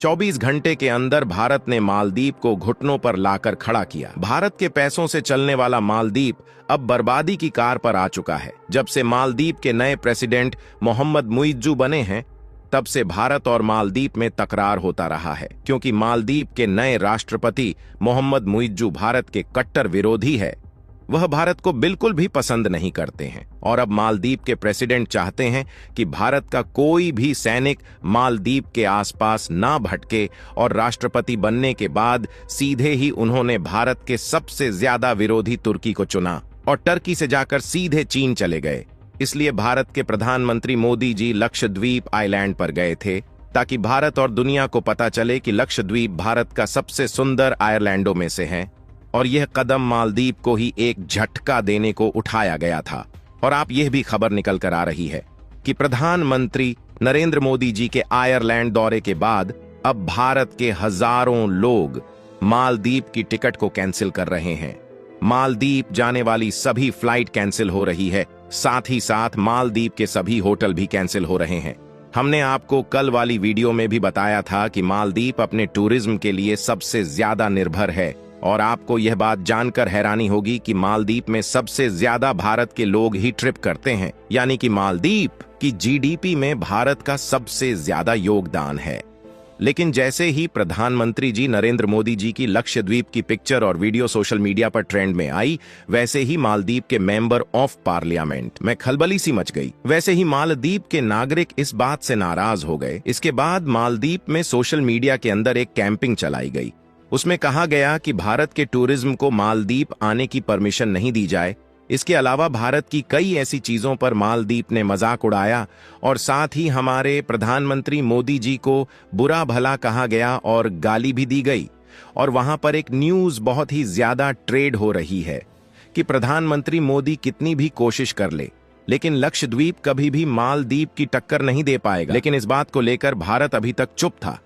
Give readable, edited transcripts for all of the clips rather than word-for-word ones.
24 घंटे के अंदर भारत ने मालदीव को घुटनों पर लाकर खड़ा किया। भारत के पैसों से चलने वाला मालदीव अब बर्बादी की कार पर आ चुका है। जब से मालदीव के नए प्रेसिडेंट मोहम्मद मुइज्जू बने हैं, तब से भारत और मालदीव में तकरार होता रहा है, क्योंकि मालदीव के नए राष्ट्रपति मोहम्मद मुइज्जू भारत के कट्टर विरोधी है। वह भारत को बिल्कुल भी पसंद नहीं करते हैं और अब मालदीव के प्रेसिडेंट चाहते हैं कि भारत का कोई भी सैनिक मालदीव के आसपास ना भटके, और राष्ट्रपति बनने के बाद सीधे ही उन्होंने भारत के सबसे ज्यादा विरोधी तुर्की को चुना और टर्की से जाकर सीधे चीन चले गए। इसलिए भारत के प्रधानमंत्री मोदी जी लक्षद्वीप आइलैंड पर गए थे, ताकि भारत और दुनिया को पता चले कि लक्षद्वीप भारत का सबसे सुंदर आयरलैंडों में से है। और यह कदम मालदीव को ही एक झटका देने को उठाया गया था। और आप यह भी खबर निकल कर आ रही है कि प्रधानमंत्री नरेंद्र मोदी जी के आयरलैंड दौरे के बाद अब भारत के हजारों लोग मालदीव की टिकट को कैंसिल कर रहे हैं। मालदीव जाने वाली सभी फ्लाइट कैंसिल हो रही है, साथ ही साथ मालदीव के सभी होटल भी कैंसिल हो रहे हैं। हमने आपको कल वाली वीडियो में भी बताया था कि मालदीव अपने टूरिज्म के लिए सबसे ज्यादा निर्भर है, और आपको यह बात जानकर हैरानी होगी कि मालदीव में सबसे ज्यादा भारत के लोग ही ट्रिप करते हैं, यानी कि मालदीव की जीडीपी में भारत का सबसे ज्यादा योगदान है। लेकिन जैसे ही प्रधानमंत्री जी नरेंद्र मोदी जी की लक्षद्वीप की पिक्चर और वीडियो सोशल मीडिया पर ट्रेंड में आई, वैसे ही मालदीव के मेंबर ऑफ पार्लियामेंट में खलबली सी मच गई। वैसे ही मालदीव के नागरिक इस बात से नाराज हो गए। इसके बाद मालदीव में सोशल मीडिया के अंदर एक कैंपिंग चलाई गई। उसमें कहा गया कि भारत के टूरिज्म को मालदीव आने की परमिशन नहीं दी जाए। इसके अलावा भारत की कई ऐसी चीजों पर मालदीव ने मजाक उड़ाया, और साथ ही हमारे प्रधानमंत्री मोदी जी को बुरा भला कहा गया और गाली भी दी गई। और वहां पर एक न्यूज बहुत ही ज्यादा ट्रेड हो रही है कि प्रधानमंत्री मोदी कितनी भी कोशिश कर ले, लेकिन लक्षद्वीप कभी भी मालदीव की टक्कर नहीं दे पाएगा। लेकिन इस बात को लेकर भारत अभी तक चुप था।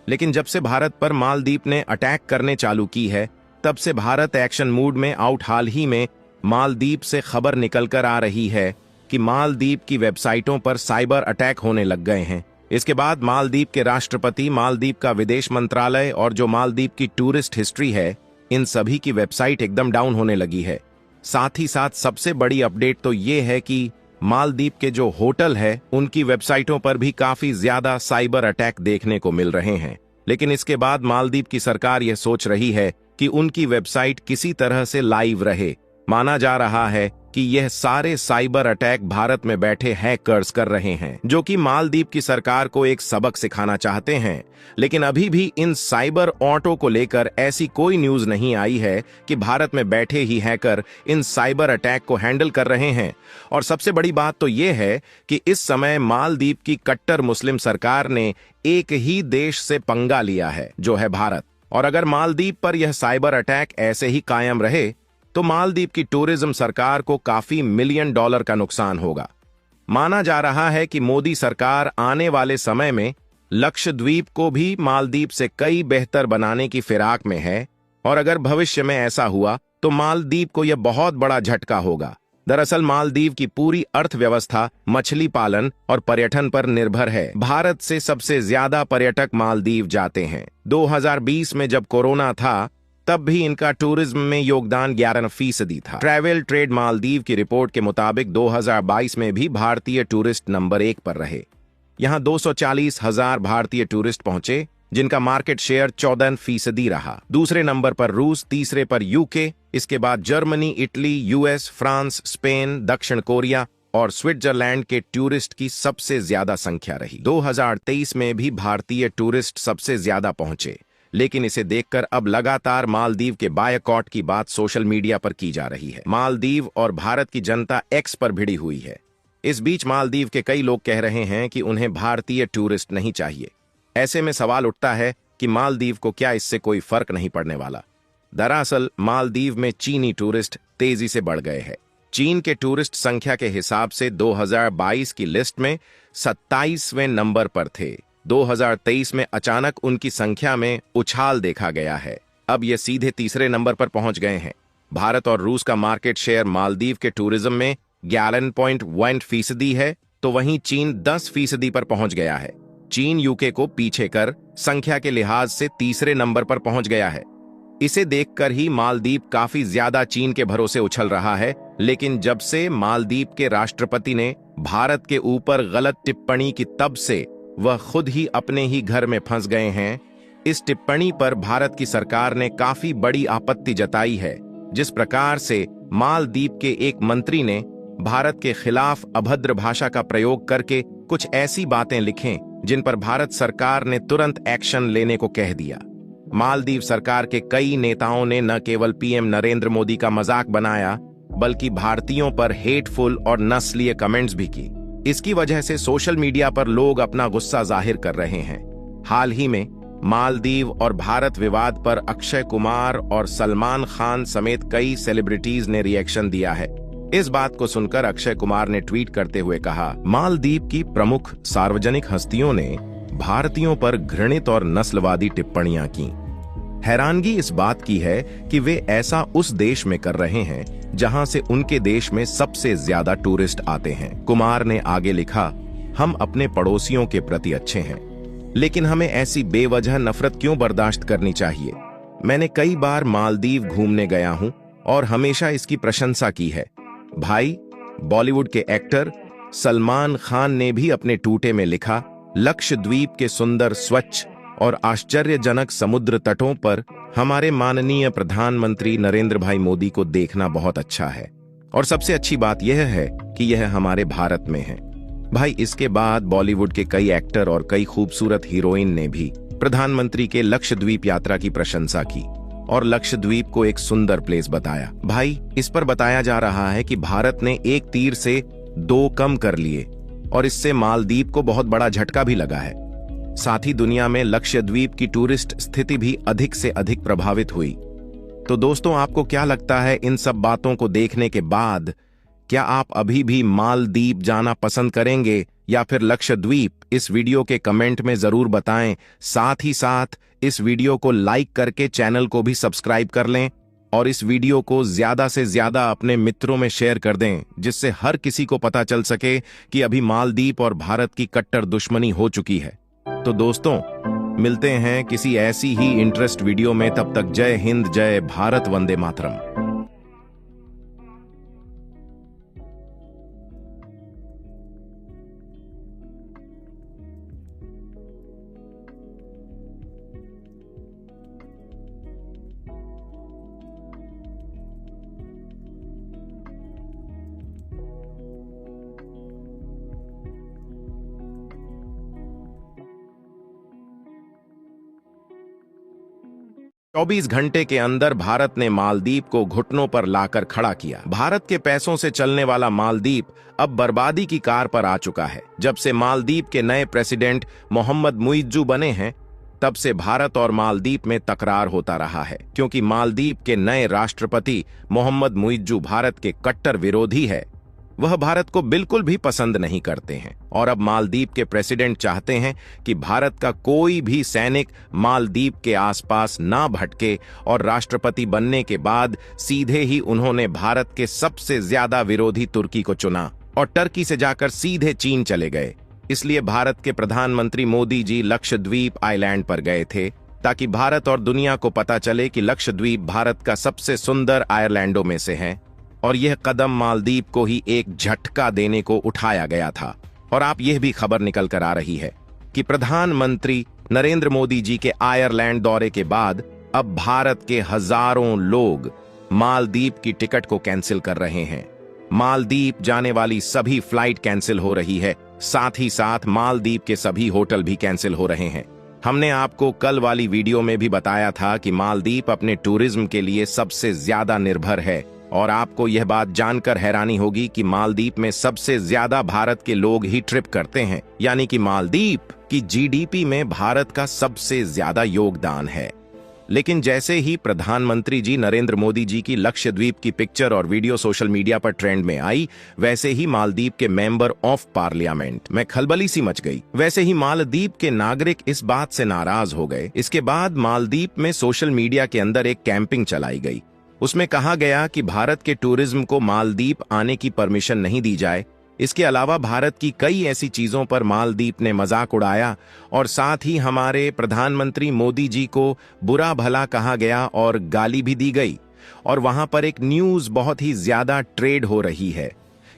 लेकिन जब से भारत पर मालदीव ने अटैक करने चालू की है, तब से भारत एक्शन मूड में आउट। हाल ही में मालदीव से खबर निकलकर आ रही है कि मालदीव की वेबसाइटों पर साइबर अटैक होने लग गए हैं। इसके बाद मालदीव के राष्ट्रपति, मालदीव का विदेश मंत्रालय और जो मालदीव की टूरिस्ट हिस्ट्री है, इन सभी की वेबसाइट एकदम डाउन होने लगी है। साथ ही साथ सबसे बड़ी अपडेट तो ये है कि मालदीव के जो होटल है, उनकी वेबसाइटों पर भी काफी ज्यादा साइबर अटैक देखने को मिल रहे हैं। लेकिन इसके बाद मालदीव की सरकार यह सोच रही है कि उनकी वेबसाइट किसी तरह से लाइव रहे। माना जा रहा है कि यह सारे साइबर अटैक भारत में बैठे हैकर्स कर रहे हैं, जो कि मालदीव की सरकार को एक सबक सिखाना चाहते हैं। लेकिन अभी भी इन साइबर ऑटो को लेकर ऐसी कोई न्यूज नहीं आई है कि भारत में बैठे ही हैकर इन साइबर अटैक को हैंडल कर रहे हैं। और सबसे बड़ी बात तो यह है कि इस समय मालदीव की कट्टर मुस्लिम सरकार ने एक ही देश से पंगा लिया है, जो है भारत। और अगर मालदीव पर यह साइबर अटैक ऐसे ही कायम रहे, तो मालदीव की टूरिज्म सरकार को काफी $1 मिलियन का नुकसान होगा। माना जा रहा है कि मोदी सरकार आने वाले समय में लक्षद्वीप को भी मालदीव से कई बेहतर बनाने की फिराक में है, और अगर भविष्य में ऐसा हुआ तो मालदीव को यह बहुत बड़ा झटका होगा। दरअसल मालदीव की पूरी अर्थव्यवस्था मछली पालन और पर्यटन पर निर्भर है। भारत से सबसे ज्यादा पर्यटक मालदीव जाते हैं। 2020 में जब कोरोना था, तब भी इनका टूरिज्म में योगदान 11% था। ट्रैवल ट्रेड मालदीव की रिपोर्ट के मुताबिक 2022 में भी भारतीय टूरिस्ट नंबर 1 पर रहे। यहां 240,000 भारतीय टूरिस्ट पहुंचे, जिनका मार्केट शेयर 14% रहा। दूसरे नंबर पर रूस, तीसरे पर यूके, इसके बाद Germany, Italy, US, France, Spain, दक्षिण कोरिया और स्विट्जरलैंड के टूरिस्ट की सबसे ज्यादा संख्या रही। 2023 में भी भारतीय टूरिस्ट सबसे ज्यादा पहुंचे, लेकिन इसे देखकर अब लगातार मालदीव के बायकॉट की बात सोशल मीडिया पर की जा रही है। मालदीव और भारत की जनता एक्स पर भिड़ी हुई है। इस बीच मालदीव के कई लोग कह रहे हैं कि उन्हें भारतीय टूरिस्ट नहीं चाहिए। ऐसे में सवाल उठता है कि मालदीव को क्या इससे कोई फर्क नहीं पड़ने वाला। दरअसल मालदीव में चीनी टूरिस्ट तेजी से बढ़ गए हैं। चीन के टूरिस्ट संख्या के हिसाब से 2022 की लिस्ट में 27वें नंबर पर थे। 2023 में अचानक उनकी संख्या में उछाल देखा गया है। अब ये सीधे तीसरे नंबर पर पहुंच गए हैं। भारत और रूस का मार्केट शेयर मालदीव के टूरिज्म में 11.1% है, तो वहीं चीन 10% पर पहुंच गया है। चीन यूके को पीछे कर संख्या के लिहाज से तीसरे नंबर पर पहुंच गया है। इसे देखकर ही मालदीव काफी ज्यादा चीन के भरोसे उछल रहा है, लेकिन जब से मालदीव के राष्ट्रपति ने भारत के ऊपर गलत टिप्पणी की, तब से वह खुद ही अपने ही घर में फंस गए हैं। इस टिप्पणी पर भारत की सरकार ने काफी बड़ी आपत्ति जताई है। जिस प्रकार से मालदीव के एक मंत्री ने भारत के खिलाफ अभद्र भाषा का प्रयोग करके कुछ ऐसी बातें लिखें जिन पर भारत सरकार ने तुरंत एक्शन लेने को कह दिया। मालदीव सरकार के कई नेताओं ने न केवल पीएम नरेंद्र मोदी का मजाक बनाया, बल्कि भारतीयों पर हेटफुल और नस्लीय कमेंट्स भी की। इसकी वजह से सोशल मीडिया पर लोग अपना गुस्सा जाहिर कर रहे हैं। हाल ही में मालदीव और भारत विवाद पर अक्षय कुमार और सलमान खान समेत कई सेलिब्रिटीज ने रिएक्शन दिया है। इस बात को सुनकर अक्षय कुमार ने ट्वीट करते हुए कहा, मालदीव की प्रमुख सार्वजनिक हस्तियों ने भारतीयों पर घृणित और नस्लवादी टिप्पणियां की। हैरानगी इस बात की है कि वे ऐसा उस देश में कर रहे हैं जहां से उनके देश में सबसे ज्यादा टूरिस्ट आते हैं। कुमार ने आगे लिखा, हम अपने पड़ोसियों के प्रति अच्छे हैं, लेकिन हमें ऐसी बेवजह नफरत क्यों बर्दाश्त करनी चाहिए। मैंने कई बार मालदीव घूमने गया हूं और हमेशा इसकी प्रशंसा की है। भाई, बॉलीवुड के एक्टर सलमान खान ने भी अपने टूटे में लिखा, लक्षद्वीप के सुंदर, स्वच्छ और आश्चर्यजनक समुद्र तटों पर हमारे माननीय प्रधानमंत्री नरेंद्र भाई मोदी को देखना बहुत अच्छा है, और सबसे अच्छी बात यह है कि यह हमारे भारत में है। भाई, इसके बाद बॉलीवुड के कई एक्टर और कई खूबसूरत हीरोइन ने भी प्रधानमंत्री के लक्षद्वीप यात्रा की प्रशंसा की और लक्षद्वीप को एक सुंदर प्लेस बताया। भाई, इस पर बताया जा रहा है कि भारत ने एक तीर से दो कम कर लिए और इससे मालदीव को बहुत बड़ा झटका भी लगा है। साथ ही दुनिया में लक्षद्वीप की टूरिस्ट स्थिति भी अधिक से अधिक प्रभावित हुई। तो दोस्तों, आपको क्या लगता है इन सब बातों को देखने के बाद? क्या आप अभी भी मालदीव जाना पसंद करेंगे या फिर लक्षद्वीप? इस वीडियो के कमेंट में जरूर बताएं। साथ ही साथ इस वीडियो को लाइक करके चैनल को भी सब्सक्राइब कर लें और इस वीडियो को ज्यादा से ज्यादा अपने मित्रों में शेयर कर दें, जिससे हर किसी को पता चल सके कि अभी मालदीव और भारत की कट्टर दुश्मनी हो चुकी है। तो दोस्तों, मिलते हैं किसी ऐसी ही इंटरेस्ट वीडियो में। तब तक जय हिंद, जय भारत, वंदे मातरम। चौबीस घंटे के अंदर भारत ने मालदीव को घुटनों पर लाकर खड़ा किया। भारत के पैसों से चलने वाला मालदीव अब बर्बादी की कार पर आ चुका है। जब से मालदीव के नए प्रेसिडेंट मोहम्मद मुइज्जू बने हैं, तब से भारत और मालदीव में तकरार होता रहा है, क्योंकि मालदीव के नए राष्ट्रपति मोहम्मद मुइज्जू भारत के कट्टर विरोधी है। वह भारत को बिल्कुल भी पसंद नहीं करते हैं और अब मालदीव के प्रेसिडेंट चाहते हैं कि भारत का कोई भी सैनिक मालदीव के आसपास ना भटके, और राष्ट्रपति बनने के बाद सीधे ही उन्होंने भारत के सबसे ज्यादा विरोधी तुर्की को चुना और टर्की से जाकर सीधे चीन चले गए। इसलिए भारत के प्रधानमंत्री मोदी जी लक्षद्वीप आइलैंड पर गए थे, ताकि भारत और दुनिया को पता चले कि लक्षद्वीप भारत का सबसे सुंदर आयरलैंडों में से है। और यह कदम मालदीव को ही एक झटका देने को उठाया गया था। और आप यह भी खबर निकल कर आ रही है कि प्रधानमंत्री नरेंद्र मोदी जी के आयरलैंड दौरे के बाद अब भारत के हजारों लोग मालदीव की टिकट को कैंसिल कर रहे हैं। मालदीव जाने वाली सभी फ्लाइट कैंसिल हो रही है। साथ ही साथ मालदीव के सभी होटल भी कैंसिल हो रहे हैं। हमने आपको कल वाली वीडियो में भी बताया था कि मालदीव अपने टूरिज्म के लिए सबसे ज्यादा निर्भर है, और आपको यह बात जानकर हैरानी होगी कि मालदीव में सबसे ज्यादा भारत के लोग ही ट्रिप करते हैं, यानी कि मालदीव की जीडीपी में भारत का सबसे ज्यादा योगदान है। लेकिन जैसे ही प्रधानमंत्री जी नरेंद्र मोदी जी की लक्षद्वीप की पिक्चर और वीडियो सोशल मीडिया पर ट्रेंड में आई, वैसे ही मालदीव के मेंबर ऑफ पार्लियामेंट में खलबली सी मच गई। वैसे ही मालदीव के नागरिक इस बात से नाराज हो गए। इसके बाद मालदीव में सोशल मीडिया के अंदर एक कैंपिंग चलाई गई। उसमें कहा गया कि भारत के टूरिज्म को मालदीव आने की परमिशन नहीं दी जाए, इसके अलावा भारत की कई ऐसी चीजों पर मालदीव ने मजाक उड़ाया और साथ ही हमारे प्रधानमंत्री मोदी जी को बुरा भला कहा गया और गाली भी दी गई। और वहां पर एक न्यूज बहुत ही ज्यादा ट्रेड हो रही है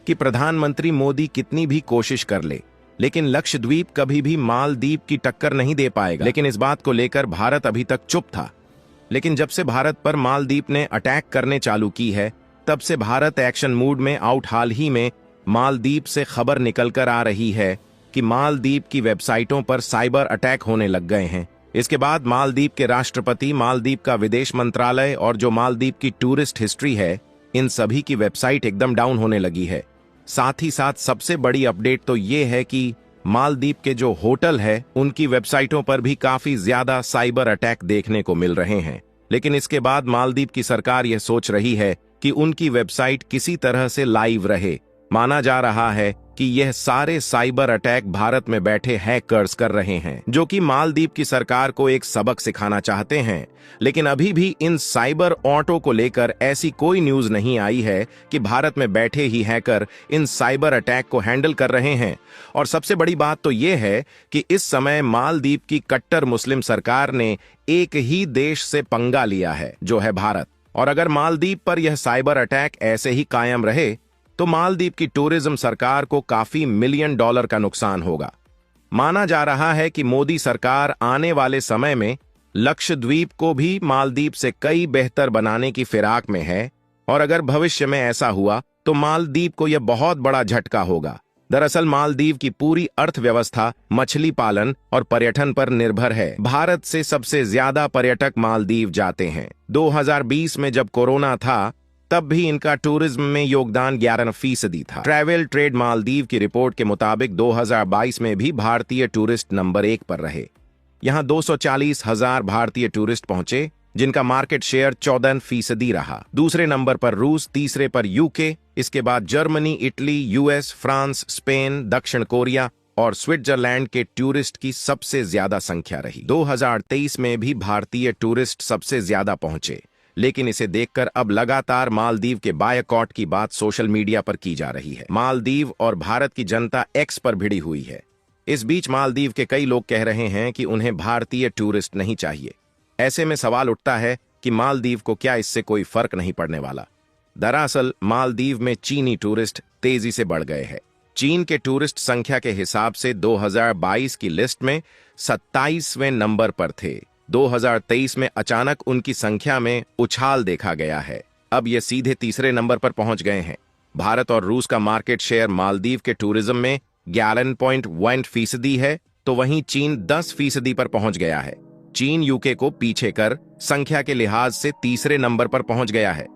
कि प्रधानमंत्री मोदी कितनी भी कोशिश कर ले, लेकिन लक्षद्वीप कभी भी मालदीव की टक्कर नहीं दे पाएगा। लेकिन इस बात को लेकर भारत अभी तक चुप था। लेकिन जब से भारत पर मालदीव ने अटैक करने चालू की है, तब से भारत एक्शन मूड में आउट। हाल ही में मालदीव से खबर निकलकर आ रही है कि मालदीव की वेबसाइटों पर साइबर अटैक होने लग गए हैं। इसके बाद मालदीव के राष्ट्रपति, मालदीव का विदेश मंत्रालय और जो मालदीव की टूरिस्ट हिस्ट्री है, इन सभी की वेबसाइट एकदम डाउन होने लगी है। साथ ही साथ सबसे बड़ी अपडेट तो ये है कि मालदीव के जो होटल है, उनकी वेबसाइटों पर भी काफी ज्यादा साइबर अटैक देखने को मिल रहे हैं। लेकिन इसके बाद मालदीव की सरकार यह सोच रही है कि उनकी वेबसाइट किसी तरह से लाइव रहे। माना जा रहा है कि यह सारे साइबर अटैक भारत में बैठे हैकर्स कर रहे हैं, जो कि मालदीव की सरकार को एक सबक सिखाना चाहते हैं। लेकिन अभी भी इन साइबर ऑटो को लेकर ऐसी कोई न्यूज नहीं आई है कि भारत में बैठे ही हैकर इन साइबर अटैक को हैंडल कर रहे हैं। और सबसे बड़ी बात तो यह है कि इस समय मालदीव की कट्टर मुस्लिम सरकार ने एक ही देश से पंगा लिया है, जो है भारत। और अगर मालदीव पर यह साइबर अटैक ऐसे ही कायम रहे तो मालदीव की टूरिज्म सरकार को काफी $1 मिलियन का नुकसान होगा। माना जा रहा है कि मोदी सरकार आने वाले समय में लक्षद्वीप को भी मालदीव से कई बेहतर बनाने की फिराक में है। और अगर भविष्य में ऐसा हुआ तो मालदीव को यह बहुत बड़ा झटका होगा। दरअसल मालदीव की पूरी अर्थव्यवस्था मछली पालन और पर्यटन पर निर्भर है। भारत से सबसे ज्यादा पर्यटक मालदीव जाते हैं। 2020 में जब कोरोना था, तब भी इनका टूरिज्म में योगदान 11% था। ट्रैवल ट्रेड मालदीव की रिपोर्ट के मुताबिक 2022 में भी भारतीय टूरिस्ट नंबर 1 पर रहे। यहां 240,000 भारतीय टूरिस्ट पहुंचे, जिनका मार्केट शेयर 14% रहा। दूसरे नंबर पर रूस, तीसरे पर यूके, इसके बाद Germany, Italy, US, France, Spain, दक्षिण कोरिया और स्विट्जरलैंड के टूरिस्ट की सबसे ज्यादा संख्या रही। 2023 में भी भारतीय टूरिस्ट सबसे ज्यादा पहुंचे। लेकिन इसे देखकर अब लगातार मालदीव के बायकॉट की बात सोशल मीडिया पर की जा रही है। मालदीव और भारत की जनता एक्स पर भिड़ी हुई है। इस बीच मालदीव के कई लोग कह रहे हैं कि उन्हें भारतीय टूरिस्ट नहीं चाहिए। ऐसे में सवाल उठता है कि मालदीव को क्या इससे कोई फर्क नहीं पड़ने वाला। दरअसल मालदीव में चीनी टूरिस्ट तेजी से बढ़ गए हैं। चीन के टूरिस्ट संख्या के हिसाब से 2022 की लिस्ट में 27वें नंबर पर थे। 2023 में अचानक उनकी संख्या में उछाल देखा गया है। अब ये सीधे तीसरे नंबर पर पहुंच गए हैं। भारत और रूस का मार्केट शेयर मालदीव के टूरिज्म में 11.1% है, तो वहीं चीन 10% पर पहुंच गया है। चीन यूके को पीछे कर संख्या के लिहाज से तीसरे नंबर पर पहुंच गया है।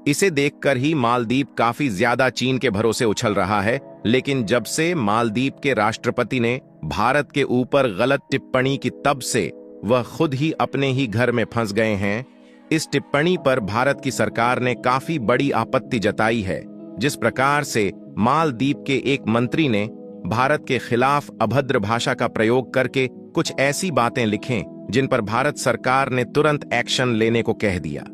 इसे देखकर ही मालदीव काफी ज्यादा चीन के भरोसे उछल रहा है। लेकिन जब से मालदीव के राष्ट्रपति ने भारत के ऊपर गलत टिप्पणी की, तब से वह खुद ही अपने ही घर में फंस गए हैं। इस टिप्पणी पर भारत की सरकार ने काफी बड़ी आपत्ति जताई है। जिस प्रकार से मालदीव के एक मंत्री ने भारत के खिलाफ अभद्र भाषा का प्रयोग करके कुछ ऐसी बातें लिखें जिन पर भारत सरकार ने तुरंत एक्शन लेने को कह दिया।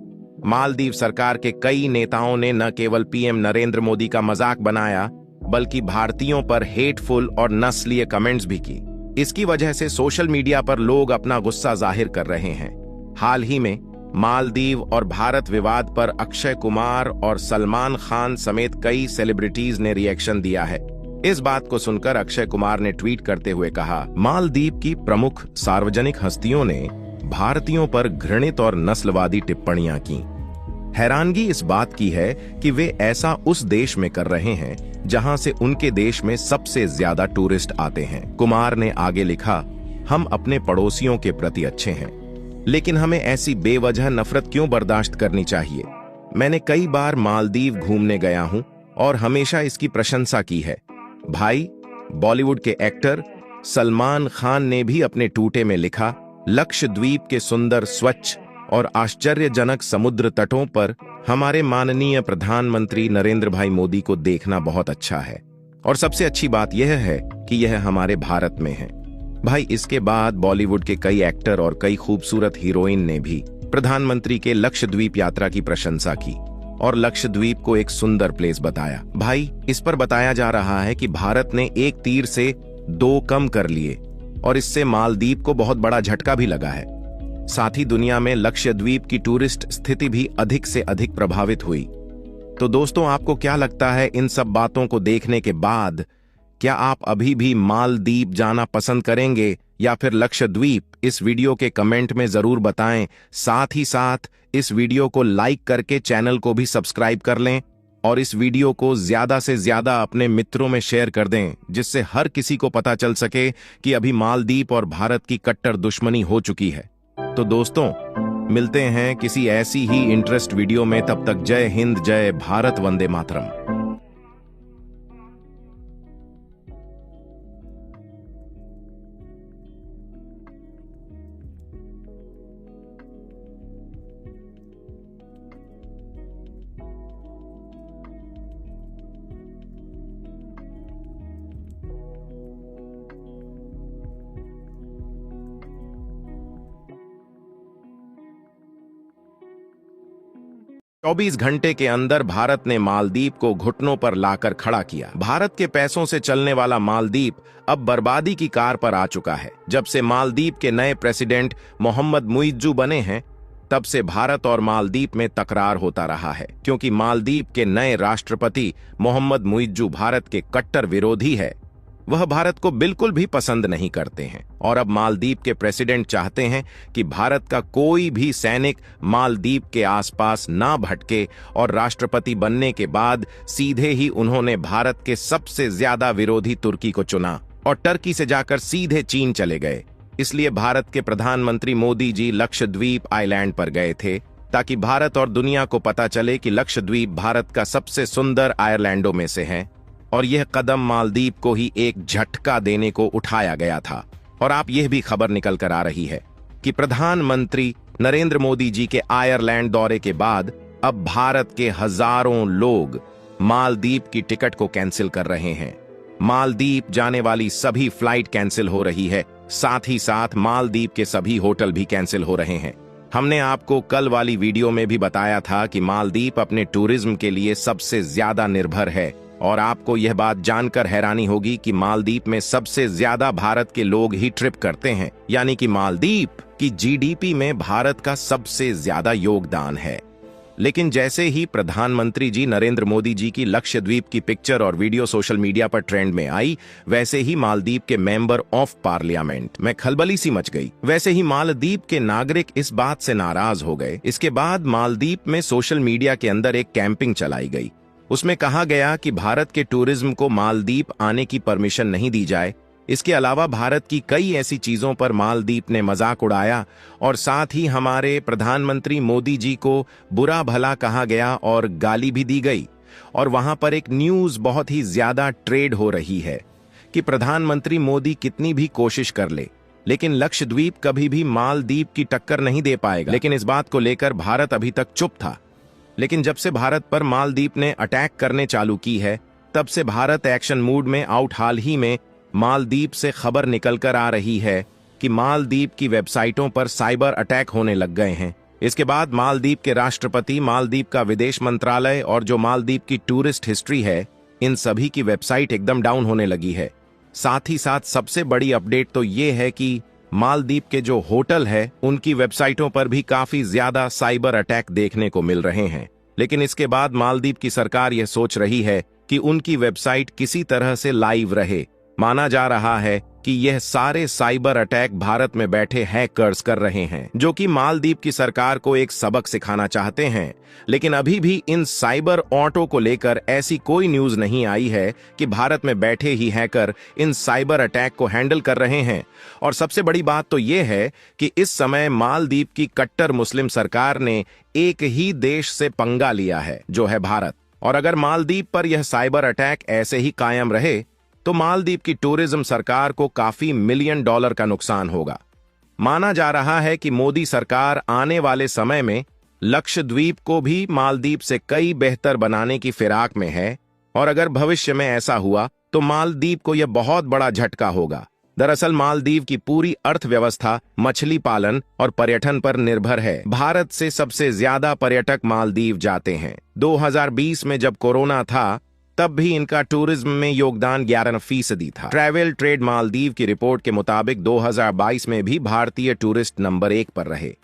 मालदीव सरकार के कई नेताओं ने न केवल पीएम नरेंद्र मोदी का मजाक बनाया, बल्कि भारतीयों पर हेटफुल और नस्लीय कमेंट्स भी की। इसकी वजह से सोशल मीडिया पर लोग अपना गुस्सा जाहिर कर रहे हैं। हाल ही में मालदीव और भारत विवाद पर अक्षय कुमार और सलमान खान समेत कई सेलिब्रिटीज ने रिएक्शन दिया है। इस बात को सुनकर अक्षय कुमार ने ट्वीट करते हुए कहा, मालदीव की प्रमुख सार्वजनिक हस्तियों ने भारतीयों पर घृणित और नस्लवादी टिप्पणियां की। हैरानगी इस बात की है कि वे ऐसा उस देश में कर रहे हैं जहां से उनके देश में सबसे ज्यादा टूरिस्ट आते हैं। कुमार ने आगे लिखा, हम अपने पड़ोसियों के प्रति अच्छे हैं, लेकिन हमें ऐसी बेवजह नफरत क्यों बर्दाश्त करनी चाहिए। मैंने कई बार मालदीव घूमने गया हूं और हमेशा इसकी प्रशंसा की है। भाई, बॉलीवुड के एक्टर सलमान खान ने भी अपने टूटे में लिखा, लक्षद्वीप के सुंदर, स्वच्छ और आश्चर्यजनक समुद्र तटों पर हमारे माननीय प्रधानमंत्री नरेंद्र भाई मोदी को देखना बहुत अच्छा है। और सबसे अच्छी बात यह है कि यह हमारे भारत में है। भाई, इसके बाद बॉलीवुड के कई एक्टर और कई खूबसूरत हीरोइन ने भी प्रधानमंत्री के लक्षद्वीप यात्रा की प्रशंसा की। और लक्षद्वीप को एक सुंदर प्लेस बताया। भाई, इस पर बताया जा रहा है कि भारत ने एक तीर से दो कम कर लिए और इससे मालदीव को बहुत बड़ा झटका भी लगा है। साथ ही दुनिया में लक्षद्वीप की टूरिस्ट स्थिति भी अधिक से अधिक प्रभावित हुई। तो दोस्तों, आपको क्या लगता है इन सब बातों को देखने के बाद? क्या आप अभी भी मालदीव जाना पसंद करेंगे या फिर लक्षद्वीप? इस वीडियो के कमेंट में जरूर बताएं। साथ ही साथ इस वीडियो को लाइक करके चैनल को भी सब्सक्राइब कर लें और इस वीडियो को ज्यादा से ज्यादा अपने मित्रों में शेयर कर दें, जिससे हर किसी को पता चल सके कि अभी मालदीव और भारत की कट्टर दुश्मनी हो चुकी है। तो दोस्तों, मिलते हैं किसी ऐसी ही इंटरेस्ट वीडियो में। तब तक जय हिंद, जय भारत, वंदे मातरम। चौबीस घंटे के अंदर भारत ने मालदीव को घुटनों पर लाकर खड़ा किया। भारत के पैसों से चलने वाला मालदीव अब बर्बादी की कार पर आ चुका है। जब से मालदीव के नए प्रेसिडेंट मोहम्मद मुइज्जू बने हैं, तब से भारत और मालदीव में तकरार होता रहा है, क्योंकि मालदीव के नए राष्ट्रपति मोहम्मद मुइज्जू भारत के कट्टर विरोधी है। वह भारत को बिल्कुल भी पसंद नहीं करते हैं और अब मालदीव के प्रेसिडेंट चाहते हैं कि भारत का कोई भी सैनिक मालदीव के आसपास ना भटके और राष्ट्रपति बनने के बाद सीधे ही उन्होंने भारत के सबसे ज्यादा विरोधी तुर्की को चुना और टर्की से जाकर सीधे चीन चले गए। इसलिए भारत के प्रधानमंत्री मोदी जी लक्षद्वीप आइलैंड पर गए थे, ताकि भारत और दुनिया को पता चले कि लक्षद्वीप भारत का सबसे सुंदर आयरलैंडों में से है। और यह कदम मालदीव को ही एक झटका देने को उठाया गया था। और आप यह भी खबर निकल कर आ रही है कि प्रधानमंत्री नरेंद्र मोदी जी के आयरलैंड दौरे के बाद अब भारत के हजारों लोग मालदीव की टिकट को कैंसिल कर रहे हैं। मालदीव जाने वाली सभी फ्लाइट कैंसिल हो रही है। साथ ही साथ मालदीव के सभी होटल भी कैंसिल हो रहे हैं। हमने आपको कल वाली वीडियो में भी बताया था कि मालदीव अपने टूरिज्म के लिए सबसे ज्यादा निर्भर है। और आपको यह बात जानकर हैरानी होगी कि मालदीव में सबसे ज्यादा भारत के लोग ही ट्रिप करते हैं, यानी कि मालदीव की जीडीपी में भारत का सबसे ज्यादा योगदान है। लेकिन जैसे ही प्रधानमंत्री जी नरेंद्र मोदी जी की लक्षद्वीप की पिक्चर और वीडियो सोशल मीडिया पर ट्रेंड में आई, वैसे ही मालदीव के मेंबर ऑफ पार्लियामेंट में खलबली सी मच गई। वैसे ही मालदीव के नागरिक इस बात से नाराज हो गए। इसके बाद मालदीव में सोशल मीडिया के अंदर एक कैंपिंग चलाई गई। उसमें कहा गया कि भारत के टूरिज्म को मालदीव आने की परमिशन नहीं दी जाए। इसके अलावा भारत की कई ऐसी चीजों पर मालदीव ने मजाक उड़ाया और साथ ही हमारे प्रधानमंत्री मोदी जी को बुरा भला कहा गया और गाली भी दी गई। और वहां पर एक न्यूज बहुत ही ज्यादा ट्रेड हो रही है कि प्रधानमंत्री मोदी कितनी भी कोशिश कर ले, लेकिन लक्षद्वीप कभी भी मालदीव की टक्कर नहीं दे पाएगा। लेकिन इस बात को लेकर भारत अभी तक चुप था। लेकिन जब से भारत पर मालदीव ने अटैक करने चालू की है, तब से भारत एक्शन मूड में आउट। हाल ही में मालदीव से खबर निकलकर आ रही है कि मालदीव की वेबसाइटों पर साइबर अटैक होने लग गए हैं। इसके बाद मालदीव के राष्ट्रपति, मालदीव का विदेश मंत्रालय और जो मालदीव की टूरिस्ट हिस्ट्री है, इन सभी की वेबसाइट एकदम डाउन होने लगी है। साथ ही साथ सबसे बड़ी अपडेट तो ये है कि मालदीव के जो होटल है, उनकी वेबसाइटों पर भी काफी ज्यादा साइबर अटैक देखने को मिल रहे हैं। लेकिन इसके बाद मालदीव की सरकार यह सोच रही है कि उनकी वेबसाइट किसी तरह से लाइव रहे। माना जा रहा है कि यह सारे साइबर अटैक भारत में बैठे हैकर्स कर रहे हैं, जो कि मालदीव की सरकार को एक सबक सिखाना चाहते हैं। लेकिन अभी भी इन साइबर ऑटो को लेकर ऐसी कोई न्यूज नहीं आई है कि भारत में बैठे ही हैकर इन साइबर अटैक को हैंडल कर रहे हैं। और सबसे बड़ी बात तो यह है कि इस समय मालदीव की कट्टर मुस्लिम सरकार ने एक ही देश से पंगा लिया है, जो है भारत। और अगर मालदीव पर यह साइबर अटैक ऐसे ही कायम रहे तो मालदीव की टूरिज्म सरकार को काफी $1 मिलियन का नुकसान होगा। माना जा रहा है कि मोदी सरकार आने वाले समय में लक्षद्वीप को भी मालदीव से कई बेहतर बनाने की फिराक में है। और अगर भविष्य में ऐसा हुआ तो मालदीव को यह बहुत बड़ा झटका होगा। दरअसल मालदीव की पूरी अर्थव्यवस्था मछली पालन और पर्यटन पर निर्भर है। भारत से सबसे ज्यादा पर्यटक मालदीव जाते हैं। 2020 में जब कोरोना था तब भी इनका टूरिज्म में योगदान 11% था। ट्रैवल ट्रेड मालदीव की रिपोर्ट के मुताबिक 2022 में भी भारतीय टूरिस्ट नंबर 1 पर रहे।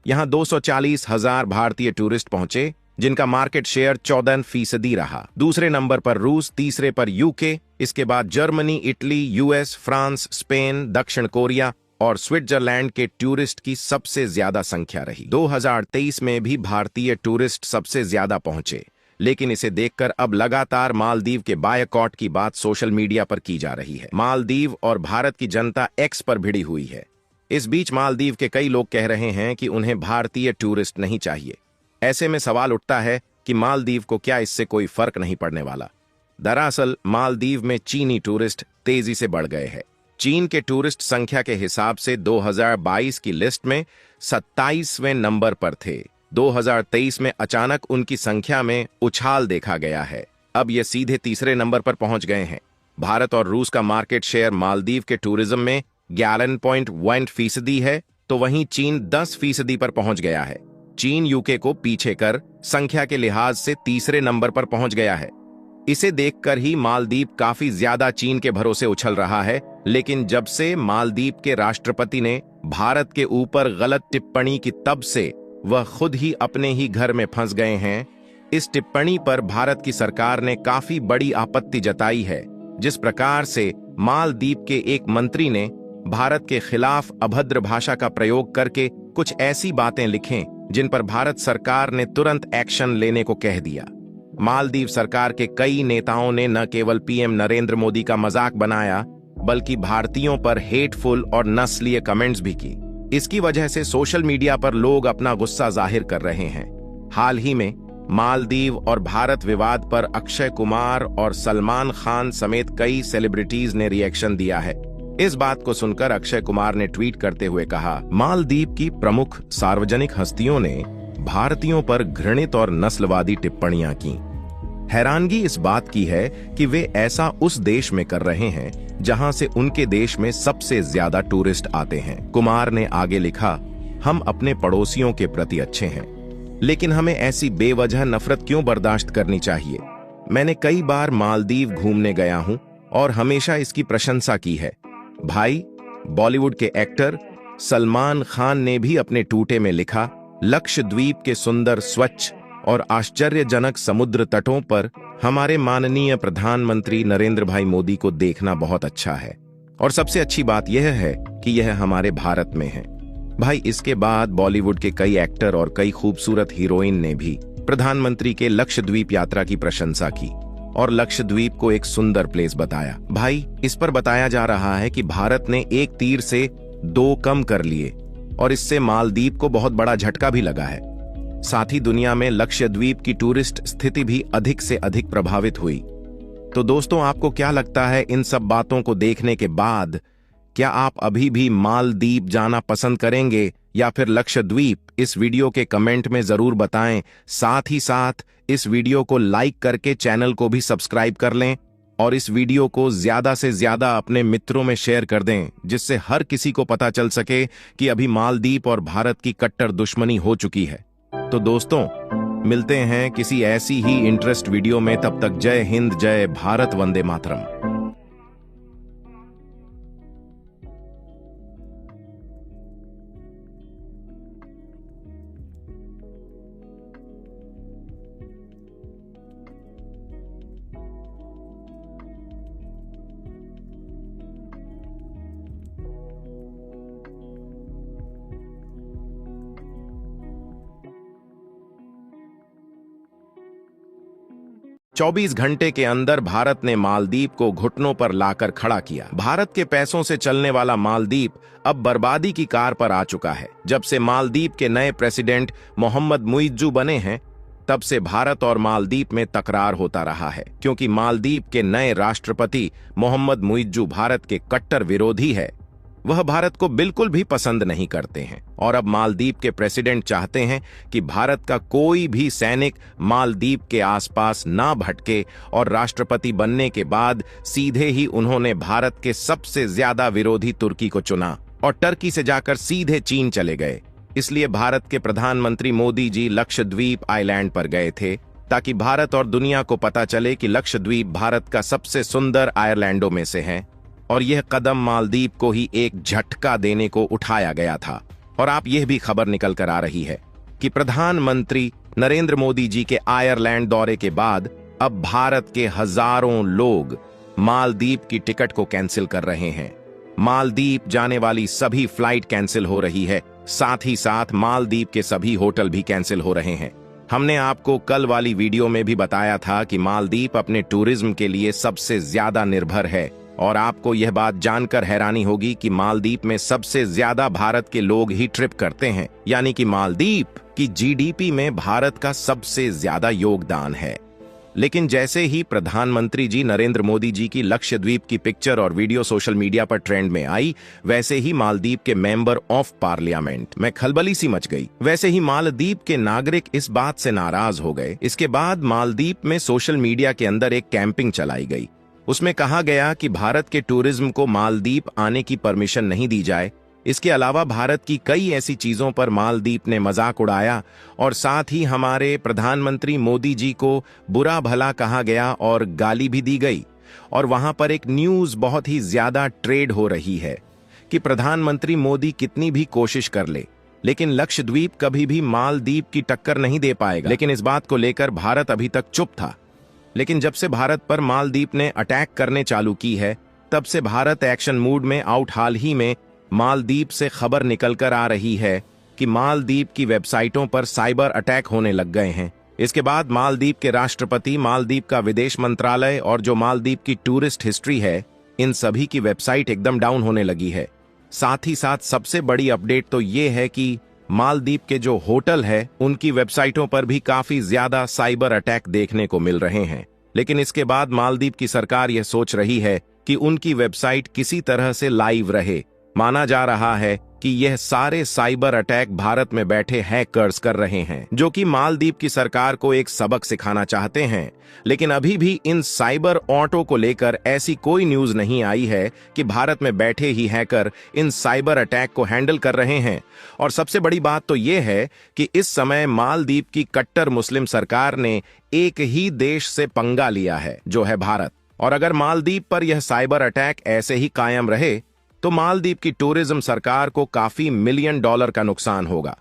यहां 240,000 भारतीय टूरिस्ट पहुंचे, जिनका मार्केट शेयर 14% रहा। दूसरे नंबर पर रूस, तीसरे पर यूके, इसके बाद Germany, Italy, US, France, Spain, दक्षिण कोरिया और स्विट्जरलैंड के टूरिस्ट की सबसे ज्यादा संख्या रही। 2023 में भी भारतीय टूरिस्ट सबसे ज्यादा पहुंचे, लेकिन इसे देखकर अब लगातार मालदीव के बायकॉट की बात सोशल मीडिया पर की जा रही है। मालदीव और भारत की जनता एक्स पर भिड़ी हुई है। इस बीच मालदीव के कई लोग कह रहे हैं कि उन्हें भारतीय टूरिस्ट नहीं चाहिए। ऐसे में सवाल उठता है कि मालदीव को क्या इससे कोई फर्क नहीं पड़ने वाला। दरअसल मालदीव में चीनी टूरिस्ट तेजी से बढ़ गए हैं। चीन के टूरिस्ट संख्या के हिसाब से 2022 की लिस्ट में 27वें नंबर पर थे। 2023 में अचानक उनकी संख्या में उछाल देखा गया है। अब ये सीधे तीसरे नंबर पर पहुंच गए हैं। भारत और रूस का मार्केट शेयर मालदीव के टूरिज्म में 11.1% है, तो वहीं चीन 10% पर पहुंच गया है। चीन यूके को पीछे कर संख्या के लिहाज से तीसरे नंबर पर पहुंच गया है। इसे देखकर ही मालदीव काफी ज्यादा चीन के भरोसे उछल रहा है। लेकिन जब से मालदीव के राष्ट्रपति ने भारत के ऊपर गलत टिप्पणी की, तब से वह खुद ही अपने ही घर में फंस गए हैं। इस टिप्पणी पर भारत की सरकार ने काफी बड़ी आपत्ति जताई है। जिस प्रकार से मालदीव के एक मंत्री ने भारत के खिलाफ अभद्र भाषा का प्रयोग करके कुछ ऐसी बातें लिखें जिन पर भारत सरकार ने तुरंत एक्शन लेने को कह दिया। मालदीव सरकार के कई नेताओं ने न केवल पीएम नरेंद्र मोदी का मजाक बनाया, बल्कि भारतीयों पर हेटफुल और नस्लीय कमेंट्स भी की। इसकी वजह से सोशल मीडिया पर लोग अपना गुस्सा जाहिर कर रहे हैं। हाल ही में मालदीव और भारत विवाद पर अक्षय कुमार और सलमान खान समेत कई सेलिब्रिटीज ने रिएक्शन दिया है। इस बात को सुनकर अक्षय कुमार ने ट्वीट करते हुए कहा, मालदीव की प्रमुख सार्वजनिक हस्तियों ने भारतीयों पर घृणित और नस्लवादी टिप्पणियां की। हैरानगी इस बात की है कि वे ऐसा उस देश में कर रहे हैं जहां से उनके देश में सबसे ज्यादा टूरिस्ट आते हैं। कुमार ने आगे लिखा, हम अपने पड़ोसियों के प्रति अच्छे हैं, लेकिन हमें ऐसी बेवजह नफरत क्यों बर्दाश्त करनी चाहिए। मैंने कई बार मालदीव घूमने गया हूं और हमेशा इसकी प्रशंसा की है। भाई, बॉलीवुड के एक्टर सलमान खान ने भी अपने टूटे में लिखा, लक्षद्वीप के सुंदर, स्वच्छ और आश्चर्यजनक समुद्र तटों पर हमारे माननीय प्रधानमंत्री नरेंद्र भाई मोदी को देखना बहुत अच्छा है, और सबसे अच्छी बात यह है कि यह हमारे भारत में है। भाई, इसके बाद बॉलीवुड के कई एक्टर और कई खूबसूरत हीरोइन ने भी प्रधानमंत्री के लक्षद्वीप यात्रा की प्रशंसा की और लक्षद्वीप को एक सुंदर प्लेस बताया। भाई, इस पर बताया जा रहा है कि भारत ने एक तीर से 2 कम कर लिए और इससे मालदीव को बहुत बड़ा झटका भी लगा है। साथ ही दुनिया में लक्षद्वीप की टूरिस्ट स्थिति भी अधिक से अधिक प्रभावित हुई। तो दोस्तों, आपको क्या लगता है इन सब बातों को देखने के बाद? क्या आप अभी भी मालदीव जाना पसंद करेंगे या फिर लक्षद्वीप? इस वीडियो के कमेंट में जरूर बताएं। साथ ही साथ इस वीडियो को लाइक करके चैनल को भी सब्सक्राइब कर लें और इस वीडियो को ज्यादा से ज्यादा अपने मित्रों में शेयर कर दें, जिससे हर किसी को पता चल सके कि अभी मालदीव और भारत की कट्टर दुश्मनी हो चुकी है। तो दोस्तों, मिलते हैं किसी ऐसी ही इंटरेस्ट वीडियो में। तब तक जय हिंद, जय भारत, वंदे मातरम। चौबीस घंटे के अंदर भारत ने मालदीव को घुटनों पर लाकर खड़ा किया। भारत के पैसों से चलने वाला मालदीव अब बर्बादी की कार पर आ चुका है। जब से मालदीव के नए प्रेसिडेंट मोहम्मद मुइज्जू बने हैं, तब से भारत और मालदीव में तकरार होता रहा है, क्योंकि मालदीव के नए राष्ट्रपति मोहम्मद मुइज्जू भारत के कट्टर विरोधी है। वह भारत को बिल्कुल भी पसंद नहीं करते हैं और अब मालदीव के प्रेसिडेंट चाहते हैं कि भारत का कोई भी सैनिक मालदीव के आसपास ना भटके और राष्ट्रपति बनने के बाद सीधे ही उन्होंने भारत के सबसे ज्यादा विरोधी तुर्की को चुना और टर्की से जाकर सीधे चीन चले गए। इसलिए भारत के प्रधानमंत्री मोदी जी लक्षद्वीप आइलैंड पर गए थे ताकि भारत और दुनिया को पता चले कि लक्षद्वीप भारत का सबसे सुंदर आयरलैंडों में से है और यह कदम मालदीव को ही एक झटका देने को उठाया गया था। और आप यह भी खबर निकल कर आ रही है कि प्रधानमंत्री नरेंद्र मोदी जी के आयरलैंड दौरे के बाद अब भारत के हजारों लोग मालदीव की टिकट को कैंसिल कर रहे हैं। मालदीव जाने वाली सभी फ्लाइट कैंसिल हो रही है, साथ ही साथ मालदीव के सभी होटल भी कैंसिल हो रहे हैं। हमने आपको कल वाली वीडियो में भी बताया था कि मालदीव अपने टूरिज्म के लिए सबसे ज्यादा निर्भर है और आपको यह बात जानकर हैरानी होगी कि मालदीव में सबसे ज्यादा भारत के लोग ही ट्रिप करते हैं, यानी कि मालदीव की जीडीपी में भारत का सबसे ज्यादा योगदान है। लेकिन जैसे ही प्रधानमंत्री जी नरेंद्र मोदी जी की लक्षद्वीप की पिक्चर और वीडियो सोशल मीडिया पर ट्रेंड में आई, वैसे ही मालदीव के मेंबर ऑफ पार्लियामेंट में खलबली सी मच गई। वैसे ही मालदीव के नागरिक इस बात से नाराज हो गए। इसके बाद मालदीव में सोशल मीडिया के अंदर एक कैंपिंग चलाई गई। उसमें कहा गया कि भारत के टूरिज्म को मालदीव आने की परमिशन नहीं दी जाए। इसके अलावा भारत की कई ऐसी चीजों पर मालदीव ने मजाक उड़ाया और साथ ही हमारे प्रधानमंत्री मोदी जी को बुरा भला कहा गया और गाली भी दी गई। और वहां पर एक न्यूज बहुत ही ज्यादा ट्रेड हो रही है कि प्रधानमंत्री मोदी कितनी भी कोशिश कर ले, लेकिन लक्षद्वीप कभी भी मालदीव की टक्कर नहीं दे पाएगा। लेकिन इस बात को लेकर भारत अभी तक चुप था। लेकिन जब से भारत पर मालदीव ने अटैक करने चालू की है, तब से भारत एक्शन मूड में आउट। हाल ही में मालदीव से खबर निकलकर आ रही है कि मालदीव की वेबसाइटों पर साइबर अटैक होने लग गए हैं। इसके बाद मालदीव के राष्ट्रपति, मालदीव का विदेश मंत्रालय और जो मालदीव की टूरिस्ट हिस्ट्री है, इन सभी की वेबसाइट एकदम डाउन होने लगी है। साथ ही साथ सबसे बड़ी अपडेट तो ये है कि मालदीव के जो होटल है, उनकी वेबसाइटों पर भी काफी ज्यादा साइबर अटैक देखने को मिल रहे हैं। लेकिन इसके बाद मालदीव की सरकार यह सोच रही है कि उनकी वेबसाइट किसी तरह से लाइव रहे। माना जा रहा है कि यह सारे साइबर अटैक भारत में बैठे हैकर्स कर रहे हैं, जो कि मालदीव की सरकार को एक सबक सिखाना चाहते हैं। लेकिन अभी भी इन साइबर ऑटो को लेकर ऐसी कोई न्यूज नहीं आई है कि भारत में बैठे ही हैकर इन साइबर अटैक को हैंडल कर रहे हैं। और सबसे बड़ी बात तो यह है कि इस समय मालदीव की कट्टर मुस्लिम सरकार ने एक ही देश से पंगा लिया है, जो है भारत। और अगर मालदीव पर यह साइबर अटैक ऐसे ही कायम रहे तो मालदीव की टूरिज्म सरकार को काफी $1 मिलियन का नुकसान होगा।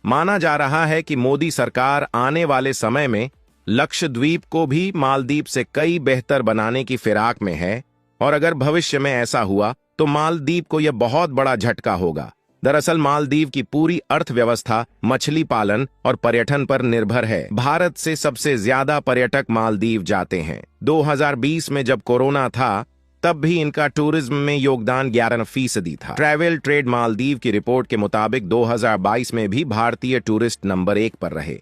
माना जा रहा है कि मोदी सरकार आने वाले समय में लक्षद्वीप को भी मालदीव से कई बेहतर बनाने की फिराक में है और अगर भविष्य में ऐसा हुआ तो मालदीव को यह बहुत बड़ा झटका होगा। दरअसल मालदीव की पूरी अर्थव्यवस्था मछली पालन और पर्यटन पर निर्भर है। भारत से सबसे ज्यादा पर्यटक मालदीव जाते हैं। 2020 में जब कोरोना था, तब भी इनका टूरिज्म में योगदान 11% था। ट्रैवल ट्रेड मालदीव की रिपोर्ट के मुताबिक 2022 में भी भारतीय टूरिस्ट नंबर 1 पर रहे।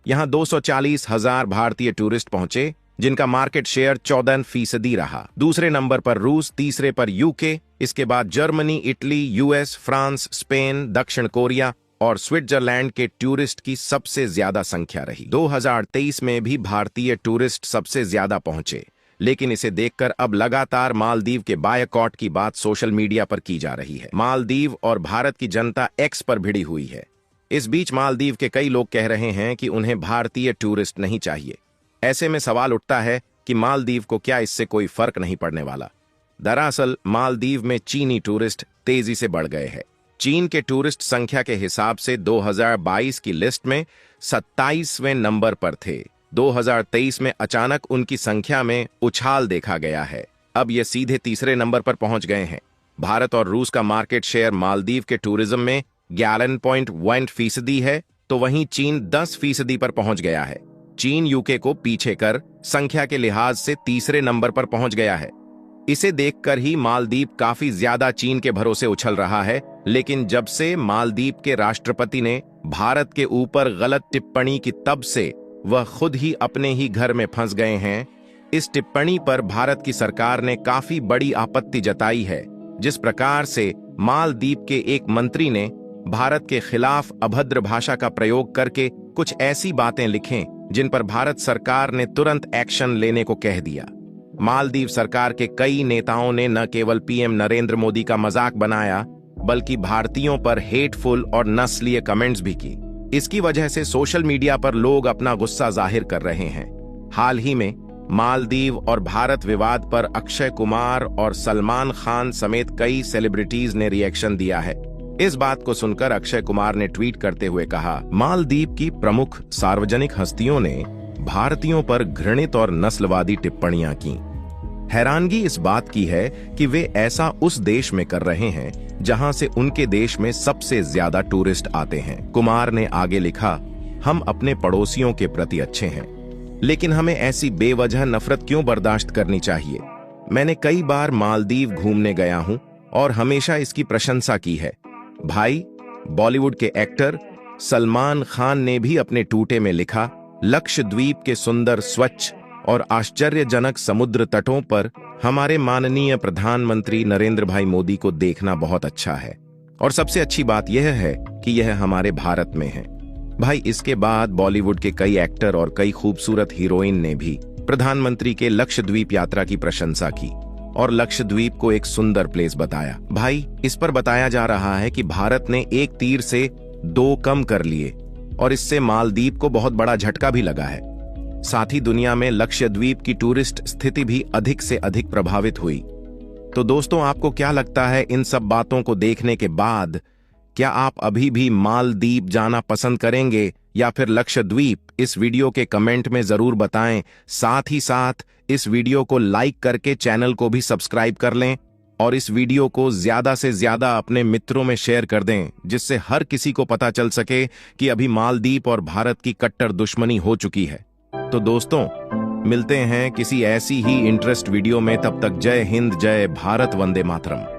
यहां 240,000 भारतीय टूरिस्ट पहुंचे, जिनका मार्केट शेयर 14% रहा। दूसरे नंबर पर रूस, तीसरे पर यूके, इसके बाद Germany, Italy, US, France, Spain, दक्षिण कोरिया और स्विट्जरलैंड के टूरिस्ट की सबसे ज्यादा संख्या रही। 2023 में भी भारतीय टूरिस्ट सबसे ज्यादा पहुंचे, लेकिन इसे देखकर अब लगातार मालदीव के बायकॉट की बात सोशल मीडिया पर की जा रही है। मालदीव और भारत की जनता एक्स पर भिड़ी हुई है। इस बीच मालदीव के कई लोग कह रहे हैं कि उन्हें भारतीय टूरिस्ट नहीं चाहिए। ऐसे में सवाल उठता है कि मालदीव को क्या इससे कोई फर्क नहीं पड़ने वाला। दरअसल मालदीव में चीनी टूरिस्ट तेजी से बढ़ गए हैं। चीन के टूरिस्ट संख्या के हिसाब से 2022 की लिस्ट में 27वें नंबर पर थे। 2023 में अचानक उनकी संख्या में उछाल देखा गया है। अब ये सीधे तीसरे नंबर पर पहुंच गए हैं। भारत और रूस का मार्केट शेयर मालदीव के टूरिज्म में 11.1% है, तो वहीं चीन 10% पर पहुंच गया है। चीन यूके को पीछे कर संख्या के लिहाज से तीसरे नंबर पर पहुंच गया है। इसे देखकर ही मालदीव काफी ज्यादा चीन के भरोसे उछल रहा है। लेकिन जब से मालदीव के राष्ट्रपति ने भारत के ऊपर गलत टिप्पणी की, तब से वह खुद ही अपने ही घर में फंस गए हैं। इस टिप्पणी पर भारत की सरकार ने काफी बड़ी आपत्ति जताई है। जिस प्रकार से मालदीव के एक मंत्री ने भारत के खिलाफ अभद्र भाषा का प्रयोग करके कुछ ऐसी बातें लिखें जिन पर भारत सरकार ने तुरंत एक्शन लेने को कह दिया। मालदीव सरकार के कई नेताओं ने न केवल पीएम नरेंद्र मोदी का मजाक बनाया बल्कि भारतीयों पर हेटफुल और नस्लीय कमेंट्स भी की। इसकी वजह से सोशल मीडिया पर लोग अपना गुस्सा जाहिर कर रहे हैं। हाल ही में मालदीव और भारत विवाद पर अक्षय कुमार और सलमान खान समेत कई सेलिब्रिटीज ने रिएक्शन दिया है। इस बात को सुनकर अक्षय कुमार ने ट्वीट करते हुए कहा, मालदीव की प्रमुख सार्वजनिक हस्तियों ने भारतीयों पर घृणित और नस्लवादी टिप्पणियां की। हैरानगी इस बात की है कि वे ऐसा उस देश में कर रहे हैं जहां से उनके देश में सबसे ज्यादा टूरिस्ट आते हैं। कुमार ने आगे लिखा, हम अपने पड़ोसियों के प्रति अच्छे हैं, लेकिन हमें ऐसी बेवजह नफरत क्यों बर्दाश्त करनी चाहिए। मैंने कई बार मालदीव घूमने गया हूं और हमेशा इसकी प्रशंसा की है। भाई, बॉलीवुड के एक्टर सलमान खान ने भी अपने टूटे में लिखा, लक्षद्वीप के सुंदर, स्वच्छ और आश्चर्यजनक समुद्र तटों पर हमारे माननीय प्रधानमंत्री नरेंद्र भाई मोदी को देखना बहुत अच्छा है और सबसे अच्छी बात यह है कि यह हमारे भारत में है। भाई, इसके बाद बॉलीवुड के कई एक्टर और कई खूबसूरत हीरोइन ने भी प्रधानमंत्री के लक्षद्वीप यात्रा की प्रशंसा की और लक्षद्वीप को एक सुंदर प्लेस बताया। भाई, इस पर बताया जा रहा है कि भारत ने एक तीर से दो कम कर लिए और इससे मालदीव को बहुत बड़ा झटका भी लगा है। साथ ही दुनिया में लक्षद्वीप की टूरिस्ट स्थिति भी अधिक से अधिक प्रभावित हुई। तो दोस्तों, आपको क्या लगता है इन सब बातों को देखने के बाद? क्या आप अभी भी मालदीव जाना पसंद करेंगे या फिर लक्षद्वीप? इस वीडियो के कमेंट में जरूर बताएं। साथ ही साथ इस वीडियो को लाइक करके चैनल को भी सब्सक्राइब कर लें और इस वीडियो को ज्यादा से ज्यादा अपने मित्रों में शेयर कर दें, जिससे हर किसी को पता चल सके कि अभी मालदीव और भारत की कट्टर दुश्मनी हो चुकी है। तो दोस्तों, मिलते हैं किसी ऐसी ही इंटरेस्ट वीडियो में। तब तक जय हिंद, जय भारत, वंदे मातरम।